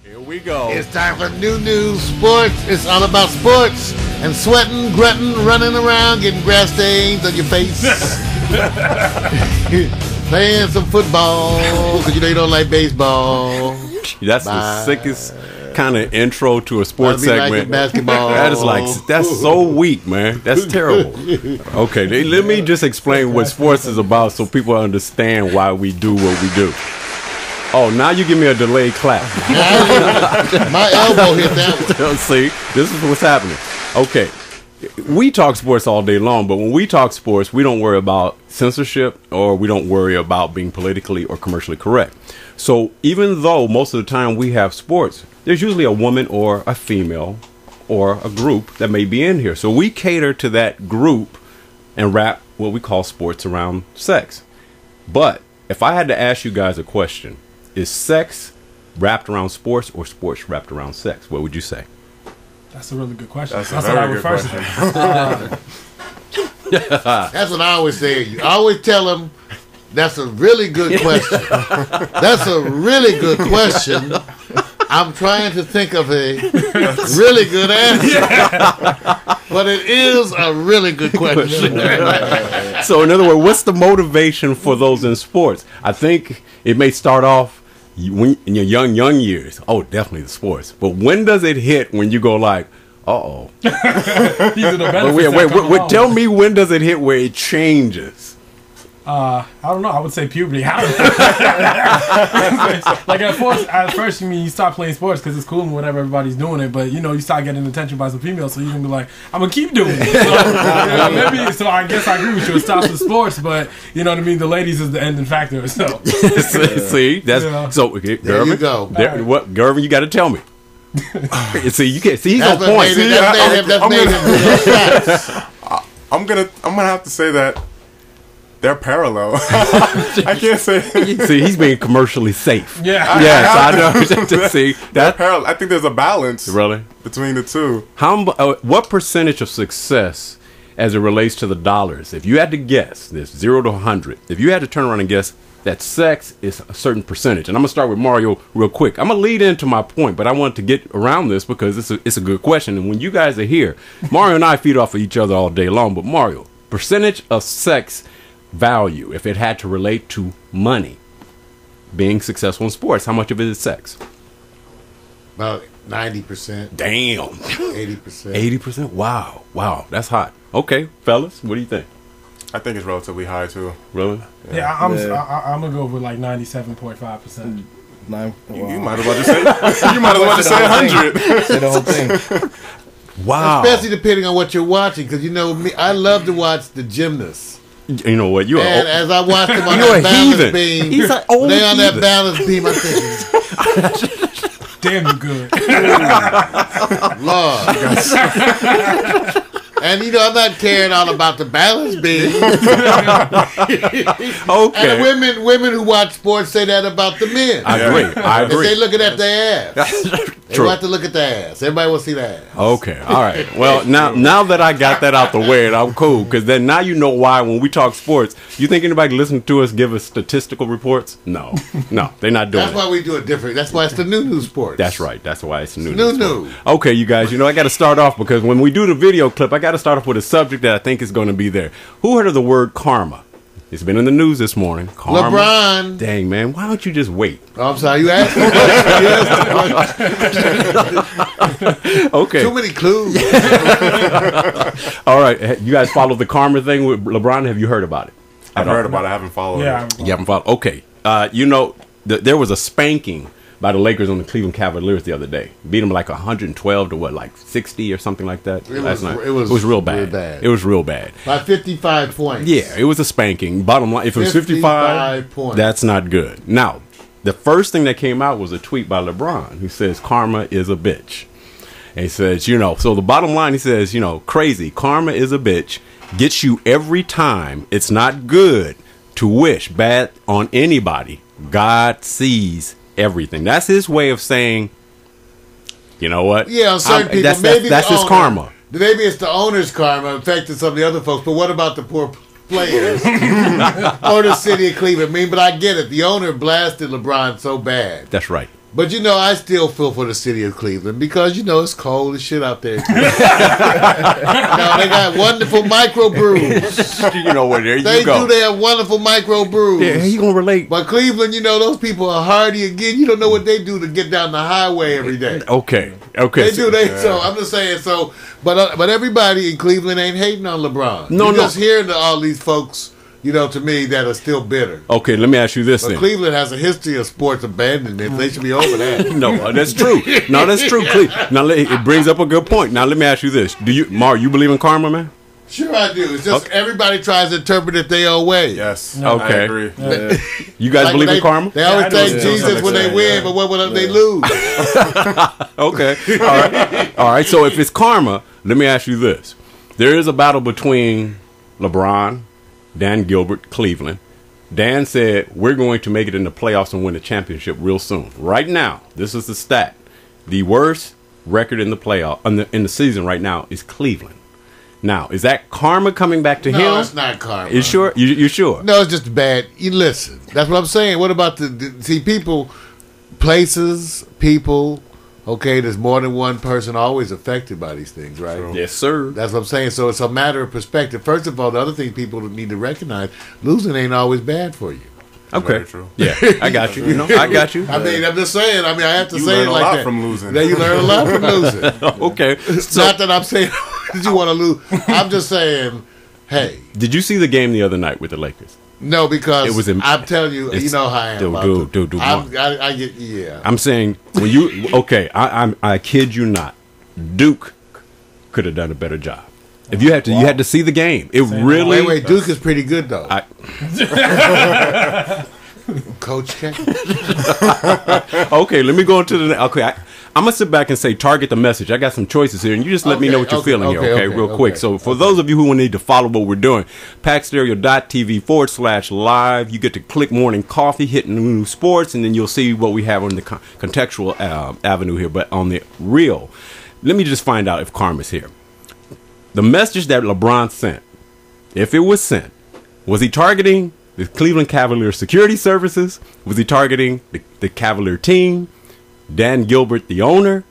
Here we go. It's time for new news sports. It's all about sports and sweating, grunting, running around, getting grass stains on your face. Playing some football because you know you don't like baseball. That's the sickest kind of intro to a sports segment. Basketball. That's so weak, man. That's terrible. Okay, let me just explain what sports is about so people understand why we do what we do. Oh, now you give me a delayed clap. My elbow hit that one. See, this is what's happening. Okay, we talk sports all day long, but when we talk sports, we don't worry about censorship or we don't worry about being politically or commercially correct. So even though most of the time we have sports, there's usually a woman or a female or a group that may be in here. So we cater to that group and wrap what we call sports around sex. But if I had to ask you guys a question, is sex wrapped around sports or sports wrapped around sex? What would you say? That's a really good question. That's what very I would good first question. say. That's what I always say. I always tell them, that's a really good question. That's a really good question. I'm trying to think of a really good answer. But it is a really good question. So in other words, what's the motivation for those in sports? I think it may start off in your young years. Oh, definitely the sports. But when does it hit when you go like, uh-oh? These are the benefits Wait, tell me, when does it hit where it changes? I don't know. I would say puberty. Like at first, you start playing sports because it's cool and whatever, everybody's doing it. But you start getting attention by some females, so you're gonna be like, I'm gonna keep doing it. So I guess I agree with you. It starts with sports, but you know what I mean. The ladies is the ending factor. So see, that's so. Okay, there Gervin, you go. What, Gervin? You got to tell me. See, you can't. See, he's on point. I'm gonna have to say that they're parallel. I can't say. See, he's being commercially safe. Yeah. Yes, I know. See, that's parallel. I think there's a balance. Really? Between the two. What percentage of success, as it relates to the dollars, if you had to guess, this 0 to 100, if you had to turn around and guess that sex is a certain percentage, and I'm gonna start with Mario real quick. I'm gonna lead into my point, but I want to get around this because it's a good question. And when you guys are here, Mario and I feed off of each other all day long. But Mario, percentage of sex value, if it had to relate to money, being successful in sports, how much of it is sex? About 90%. Damn. 80%. 80%? Wow, that's hot. Okay, fellas, what do you think? I think it's relatively high too. Really? Yeah, I'm gonna go with like 97.5%. You might as well just say. You might as well just say 100. Say the whole thing. Wow. Especially depending on what you're watching, because me, I love to watch the gymnasts. You know what? As I watch them on that balance beam, he's an old they on that heathen. balance beam, I'm thinking, Damn, you good. Lord. And I'm not caring all about the balance beam. Okay. And women who watch sports say that about the men. I agree. They looking at their ass. They want to look at their ass. Everybody will see that ass. Okay. All right. Well, now that I got that out the way, and I'm cool, because then now you know why when we talk sports, you think anybody listening to us give us statistical reports? No, they're not doing That's why we do it different. That's why it's the new sports. That's right. That's why it's new. Okay, you guys, I got to start off because when we do the video clip, I got to start off with a subject that I think is going to be there. Who heard of the word karma? It's been in the news this morning. Karma. LeBron. Dang, man. Why don't you just wait? Oh, I'm sorry. You asked me. Okay. Too many clues. All right. You guys follow the karma thing with LeBron? Have you heard about it? I've heard about it. I haven't followed it. You haven't followed? Okay. There was a spanking by the Lakers on the Cleveland Cavaliers the other day. Beat them like 112 to 60 or something like that last night. It was real bad. It was real bad. By 55 points. Yeah, it was a spanking. Bottom line, if it was 55 points. That's not good. Now, the first thing that came out was a tweet by LeBron who says karma is a bitch. And he says, so the bottom line, he says, crazy, karma is a bitch, gets you every time. It's not good to wish bad on anybody. God sees everything. That's his way of saying, you know what? Yeah, on certain people. That's his karma. Maybe it's the owner's karma affecting some of the other folks, but what about the poor players or the city of Cleveland? But I get it. The owner blasted LeBron so bad. That's right. But I still feel for the city of Cleveland because it's cold as shit out there. They got wonderful microbrews. There They you go. do. They have wonderful microbrews. Yeah, he gonna relate. But Cleveland, those people are hardy again. You don't know what they do to get down the highway every day. Okay. They do. So I'm just saying. So, but everybody in Cleveland ain't hating on LeBron. No, You're no. just hearing all these folks, to me that are still bitter. Okay, let me ask you this But then. Cleveland has a history of sports abandonment. They should be over that. No, that's true. No, that's true. Now it brings up a good point. Now let me ask you this: Mar, you believe in karma, man? Sure, I do. It's just everybody tries to interpret it their own way. Yes. Okay. I agree. Yeah. You guys believe in karma? They always I do. thank Yeah. Jesus when they win, but what when they lose? Okay. All right. So if it's karma, let me ask you this: there is a battle between LeBron, Dan Gilbert, Cleveland. Dan said we're going to make it in the playoffs and win a championship real soon. Right now, this is the stat: the worst record in the playoff in the season right now is Cleveland. Now, is that karma coming back to him? No, it's not karma. You sure? You sure? No, it's just bad. You listen. That's what I'm saying. What about see people, places, people? Okay, there's more than one person always affected by these things, right? True. Yes, sir. That's what I'm saying. So it's a matter of perspective. First of all, the other thing people need to recognize: losing ain't always bad for you. Okay. Very true. Yeah, I got you. I got you. I mean, I'm just saying. I have to You say learn it a like lot that. from losing. Yeah, you learn a lot from losing. Okay. It's So, not that I'm saying that you want to lose. I'm just saying, hey, did you see the game the other night with the Lakers? no, because It was I'm telling you, you know how I am. Dude, I get, yeah. I'm saying when you I kid you not, Duke could have done a better job. If you had to see the game. It really. Wait, Duke is pretty good though. I- Coach K. Okay, let me go into the. Okay, I'm gonna sit back and say target the message. I got some choices here, and you just let me know what you're feeling here. Okay, real quick. So for those of you who need to follow what we're doing, packstereo.tv/live. You get to click Morning Coffee, hit new sports, and then you'll see what we have on the contextual avenue here. But on the real, let me just find out if karma's here. The message that LeBron sent, if it was sent, was he targeting the Cleveland Cavalier security services? Was he targeting the Cavalier team, Dan Gilbert, the owner,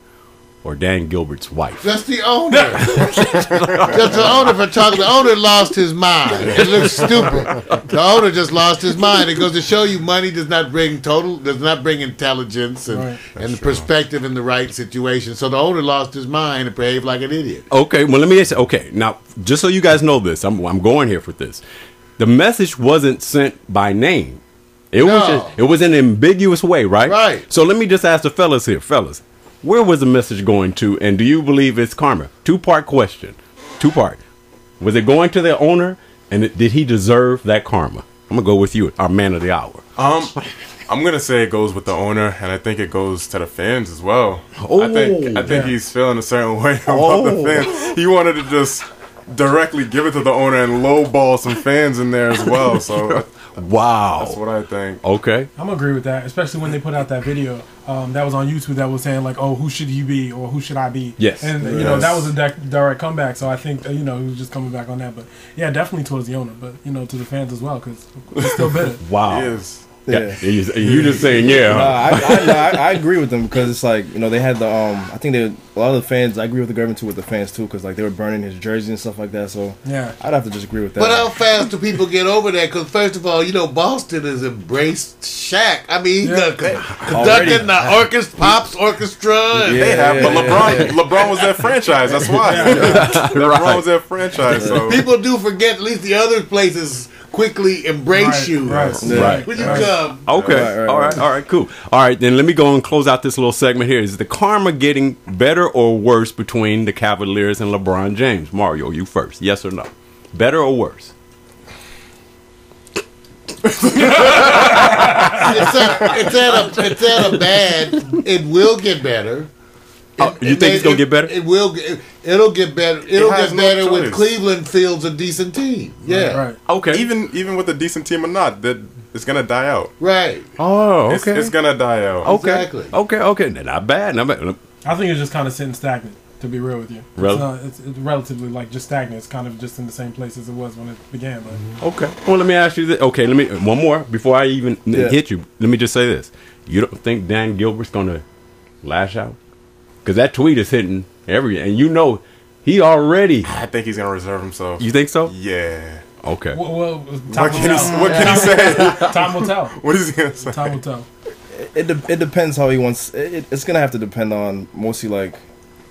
or Dan Gilbert's wife? Just the owner. Just the owner for talking. The owner lost his mind. It looks stupid. The owner just lost his mind. It goes to show you money does not bring intelligence and the perspective in the right situation. So the owner lost his mind and behaved like an idiot. Okay, well, let me say, okay, now, just so you guys know this, I'm going here for this. The message wasn't sent by name. It was an ambiguous way, right? Right. So let me just ask the fellas here. Fellas, where was the message going to, and do you believe it's karma? Two-part question. Two-part. Was it going to the owner, and did he deserve that karma? I'm going to go with you, our man of the hour. I'm gonna say it goes with the owner, and I think it goes to the fans as well. Oh, I think he's feeling a certain way about the fans. He wanted to just directly give it to the owner and lowball some fans in there as well. So Wow. that's what I think. Okay. I'm agree with that, especially when they put out that video that was on YouTube that was saying like, "Oh, who should he be or who should I be?" Yes. and you know that was a direct comeback. So I think he was just coming back on that. But yeah, definitely towards the owner, but to the fans as well because it's still bitter. Wow. He is. Yeah. You just saying, yeah. I agree with them because it's like they had the I think a lot of the fans. I agree with the government too with the fans too because like they were burning his jersey and stuff like that. So Yeah. I'd have to just agree with that. But how fast do people get over that? Because first of all, Boston has embraced Shaq. I mean, he's conducting the orchestra, Pops Orchestra. Yeah. They have, but LeBron was their franchise. That's why. LeBron was their franchise. So People do forget at least the other places quickly embrace you. Right. Right. When you come. Okay. Right. All right, cool. All right, then let me go and close out this little segment here. Is the karma getting better or worse between the Cavaliers and LeBron James? Mario, you first. Yes or no? Better or worse? It's at a bad. It will get better. You think it's gonna get better? It will. It'll get better. It'll has get no better when choice. Cleveland fields a decent team. Yeah. Right. Okay. even with a decent team or not, that it's gonna die out. Right. Oh, okay. It's gonna die out. Okay. Exactly. Okay. Not bad. I think it's just kind of sitting stagnant. To be real with you, it's relatively like just stagnant. It's kind of just in the same place as it was when it began. But Okay. Well, let me ask you this. Okay, one more before I even hit you. Let me just say this: you don't think Dan Gilbert's going to lash out? Because that tweet is hitting and you know he already. I think he's gonna reserve himself. You think so? Yeah. Okay. Well, What can he say? Time will tell. What is he gonna say? Time will tell. It depends how he wants. It's gonna have to depend on mostly like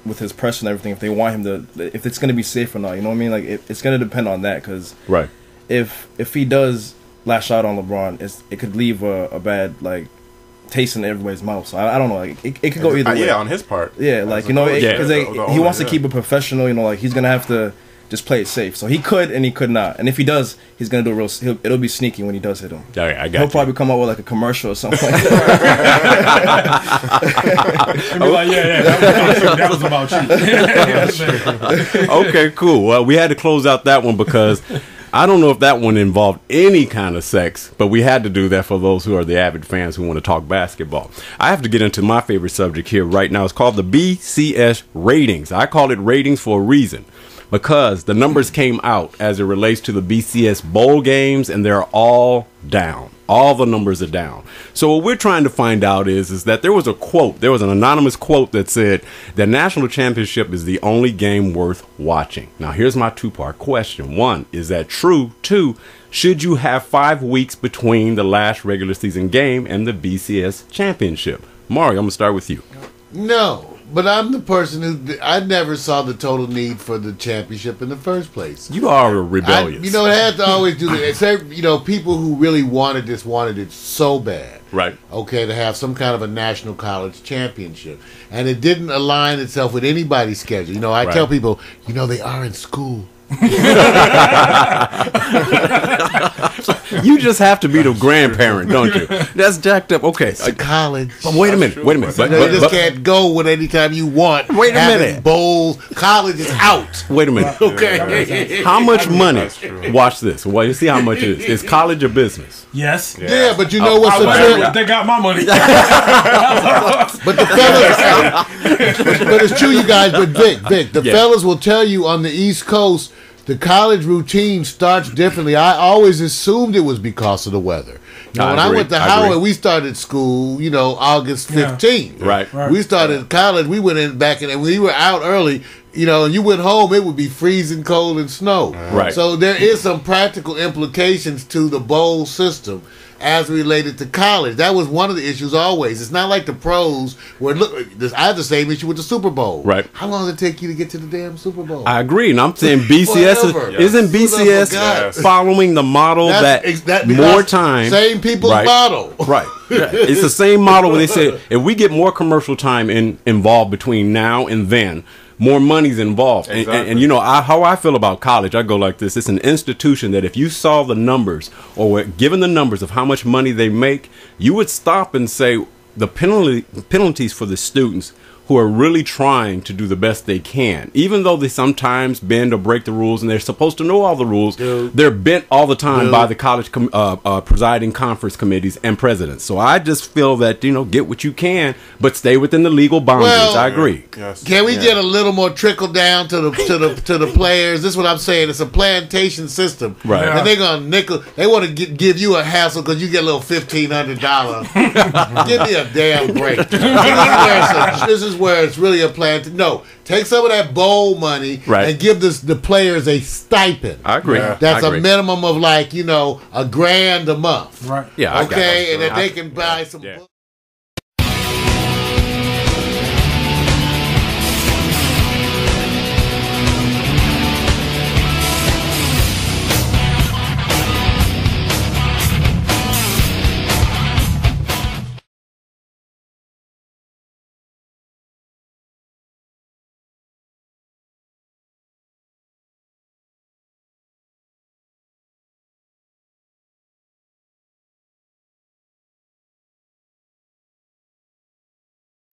with his press and everything. If they want him to, if it's gonna be safe or not. You know what I mean? Like it's gonna depend on that. Because right. If he does lash out on LeBron, it could leave a bad like taste in everybody's mouth. So I don't know. Like it could go either way. Yeah, on his part. Yeah, like you know, because he wants to yeah. keep it professional. You know, like he's gonna have to just play it safe. So he could and he could not. And if he does, he's gonna do it'll be sneaky when he does hit him. Okay, I got He'll you. probably come out with like a commercial or something like that. And be like, that was about you. Okay, cool. Well, we had to close out that one because I don't know if that one involved any kind of sex, but we had to do that for those who are the avid fans who want to talk basketball. I have to get into my favorite subject here right now. It's called the BCS ratings. I call it ratings for a reason because the numbers came out as it relates to the BCS bowl games, and they're all down. All the numbers are down. So what we're trying to find out is that there was a quote. There was an anonymous quote that said, the national championship is the only game worth watching. Now, here's my two-part question. One, is that true? Two, should you have 5 weeks between the last regular season game and the BCS championship? Mario, I'm going to start with you. No. But I'm the person who I never saw the total need for the championship in the first place. You are rebellious. It had to always do that. People who really wanted it so bad. Right. Okay, to have some kind of a national college championship. And it didn't align itself with anybody's schedule. I tell people, they are in school. You just have to be the grandparent, don't you? That's jacked up. Okay. It's a college. But wait a minute. You just can't go with anytime you want. Wait a minute. Bowls. College is out. Wait a minute. Okay. How much money? Watch this. Well, you see how much it is. Is college a business? Yes. Yeah, but you know what's the trick? They got my money. But the fellas, but it's true, you guys. But Vic, the fellas will tell you on the East Coast, the college routine starts differently. I always assumed it was because of the weather. When I went to Howard, we started school, August 15th. Yeah. Right. We started college. We went in back and we were out early. And you went home, it would be freezing cold and snow. Right. So there is some practical implications to the bowl system as related to college. That was one of the issues always. It's not like the pros where I have the same issue with the Super Bowl. Right. How long does it take you to get to the damn Super Bowl? I agree, and I'm saying BCS isn't BCS following the model that more time. Same people's model. Right. It's the same model where they say if we get more commercial time involved between now and then, more money's involved. Exactly. And how I feel about college, I go like this. It's an institution that if you saw the numbers or were given the numbers of how much money they make, you would stop and say the penalties for the students who are really trying to do the best they can, even though they sometimes bend or break the rules and they're supposed to know all the rules, they're bent all the time by the college presiding conference committees and presidents. So I just feel that, get what you can, but stay within the legal boundaries. I agree. Yes. Can we get a little more trickle down to the players? This is what I'm saying. It's a plantation system. Right. And they're going to nickel. They want to give you a hassle because you get a little $1,500. Give me a damn break. This is where it's really a plan to take some of that bowl money and give the players a stipend. I agree. That's a minimum of $1,000 a month. Right. Yeah. Okay, and then they can buy some books.